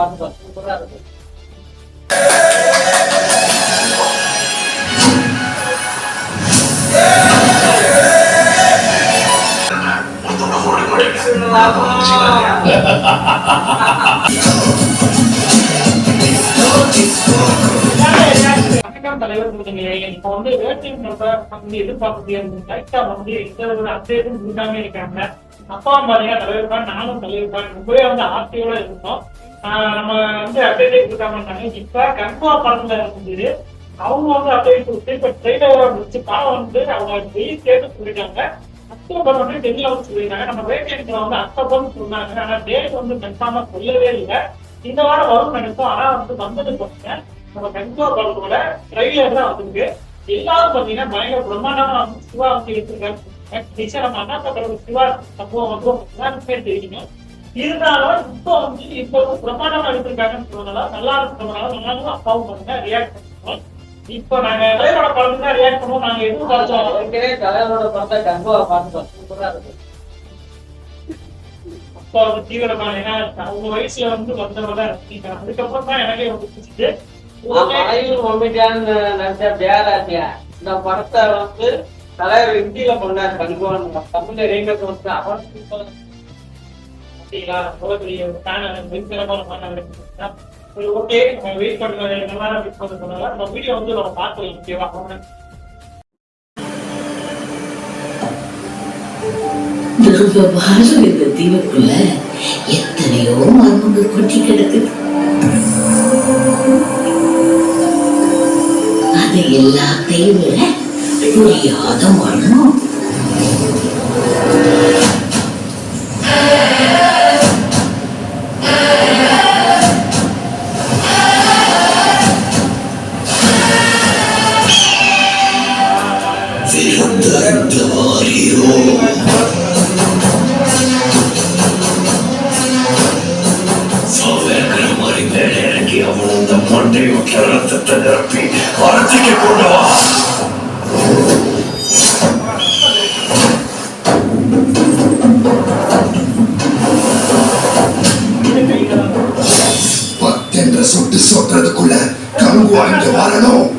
பார்த்துக்கலாம். சூப்பரா இருக்கு. தலைவர் இப்ப வந்து வேட்டையின் வந்து எதிர்பார்க்க கரெக்டா வந்து எந்த ஒரு அப்டேட்டும் கொடுக்காம இருக்காங்க. அப்பா பாருங்க தலைவர் நானும் தலைவர் ரொம்பவே வந்து ஆசையோட இருந்தோம். நம்ம வந்து அப்டேட்டே கொடுக்காம இருந்தாங்க. இப்ப கன்ஃபா படத்துல இருந்தது அவங்க வந்து அப்டேட் கொடுத்து இப்ப ட்ரெயிலரா முடிச்சு படம் வந்து அவங்க வெயில் கேட்டு சொல்லிட்டாங்க. அக்டோபர் வந்து டெல்லியில வந்து சொல்லியிருக்காங்க. நம்ம வேட்டையன்ல வந்து அக்டோபர்னு சொன்னாங்க. ஆனா டேட் வந்து கன்ஃபார்மா சொல்லவே இல்லை. இந்த வாரம் வரும்னு நினைச்சோம். ஆனா வந்து வந்தது பாத்தீங்க நம்ம கன்ஃபா படத்தோட ட்ரெயிலர் தான் வந்துருக்கு. எல்லாரும் பாத்தீங்கன்னா பயங்கர பிரம்மாண்டமா வந்து சிவா வந்து எடுத்துருக்காங்க. நம்ம அண்ணா படம் சிவா சம்பவம் வந்து எல்லாருக்குமே தெரியும். இருந்தாலும் இப்போ வந்து பிரம்மாண்டமா எடுத்திருக்காங்கன்னு சொன்னதால நல்லா இருக்கிறதுனால நாங்களும் அப்பாவும் பாருங்க ரியாக்ட் பண்ணுவோம். இப்போ நாங்க தலைவரோட படத்துக்கு தான் ரியாக்ட் பண்ணுவோம். நாங்க எதுவும் பார்த்தோம் தலைவரோட படத்தை கன்ஃபா பார்த்துட்டோம். சூப்பரா இருக்கு. அப்பா வந்து தீவிரமான ஏன்னா அவங்க வயசுல வந்து வந்தவங்க தான் இருக்கீங்க. அதுக்கப்புறம் தான் எனக்கே வந்து பிடிச்சிட்டு நடிச்ச ஜெயராஜியா இந்த படத்தை வந்து தலைவர் ஹிந்தியில பண்ணார். கன்ஃபார்ம் தமிழ்ல ரீமேக் வந்து அவன் ஓகே நம்ம வெயிட் பண்றது நல்லா வெயிட் பண்ண சொன்னால நம்ம வீடியோ வந்து நம்ம பார்க்கலாம். ஓகேவா இந்த தீவுக்குள்ள எத்தனையோ மர்மங்கள் கொட்டி கிடக்குது. அது எல்லாத்தையும் விட புரியாத மர்மம் அவனந்த மண்டையோட்ட ரத்தத்தை நிரப்பி வார்த்தைக்கு கொண்டு வா. பத்தென்ற சொட்டு சொட்டுறதுக்குள்ள கங்கு வாங்கி வரணும்.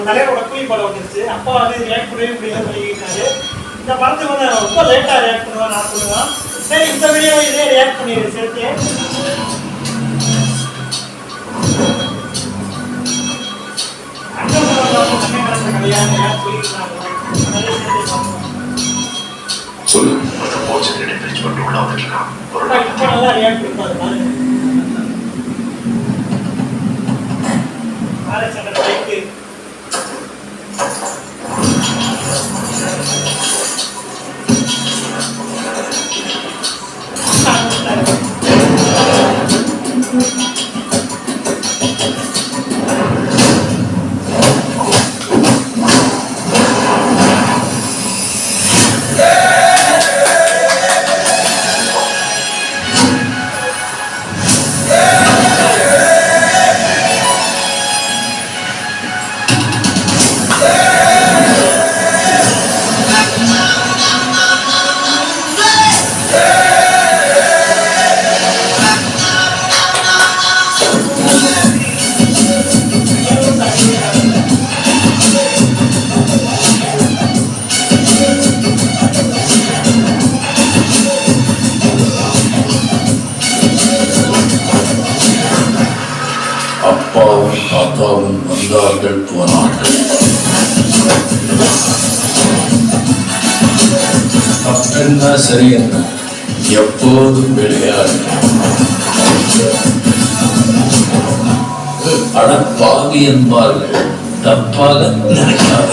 தலைவரோட கூலி படம் வந்துருச்சு. அப்பா வந்து ரியாக்ட் பண்ணவே முடியாது சொல்லிக்கிட்டாரு. இந்த படத்துக்கு வந்து ரொம்ப லேட்டா ரியாக்ட் பண்ணுவேன் நான் சொல்லுவேன். சரி இந்த வீடியோ இதே ரியாக்ட் பண்ணிடுறேன் சேர்த்து. சொல்லு நல்லா ரியாக்ட் இருப்பாரு. என்ன சரி என்ன எப்போதும் விளையாடு. அடப்பாவி என்பார்கள், தப்பாக நினைக்காத.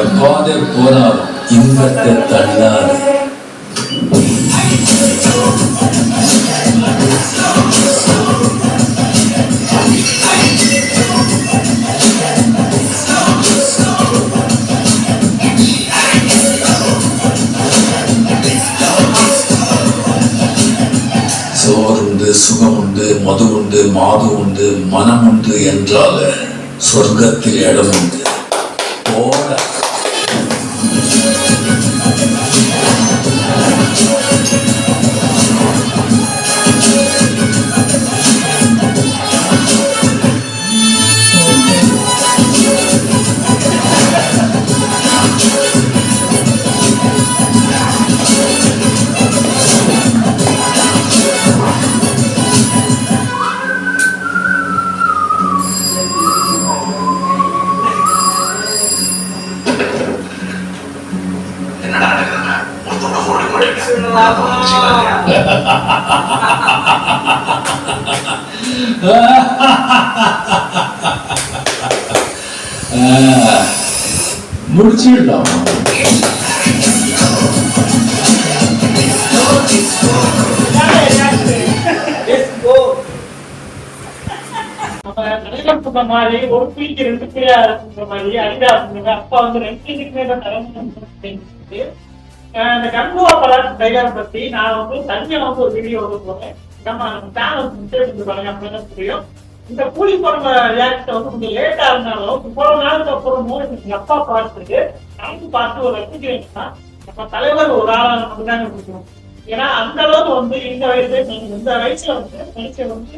எப்பாதே போனாலும் இன்பத்தை தள்ளாது. சோறுண்டு, சுகம் உண்டு, மது உண்டு, மாது உண்டு, மனம் உண்டு என்றால சொர்க்கத்தில் இடம் உண்டு. போட முடிச்சிடலாம். தலைவர் சொன்ன மாதிரி ஒரு பீக்கு 2 பேரா இருக்கிற மாதிரி அடிதா சொன்னாங்க. அப்பா வந்து 2 பீக்குமே தான் தலைமை. இந்த கண்ணுவா படம் டைலர் பத்தி நான் வந்து தனியா வந்து ஒரு வீடியோ வந்து போறேன். நம்ம சேனல் பாருங்க, புரியும். இந்த கூலி படம் ரியாக்ட் வந்து கொஞ்சம் லேட்டா இருந்தாலும் இவ்வளவு நாளுக்கு அப்புறமும் எங்க அப்பா பார்த்துட்டு நானும் பார்த்து ஒரு ரசிக்கிறேன்னா நம்ம தலைவர் ஒரு ஆளா நமக்கு தாங்க பிடிக்கணும். ஏன்னா அந்த அளவுக்கு வந்து இந்த வயசுல வந்து நடிச்ச வந்து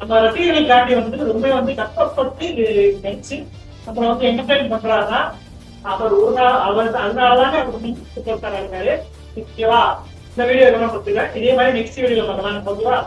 நம்ம ரசிகர்களை காட்டி வந்து ரொம்ப வந்து கஷ்டப்பட்டு நடிச்சு அப்புறம் வந்து என்டர்டைன் பண்றாருன்னா அவர் ஒரு நாள் அதனாலதானே அவர் இருக்காரு. ஓகேவா? இந்த வீடியோ எல்லாம் பார்த்துக்கலாம். இதே மாதிரி நெக்ஸ்ட் வீடியோல பார்க்கலாம். ஓகேவா?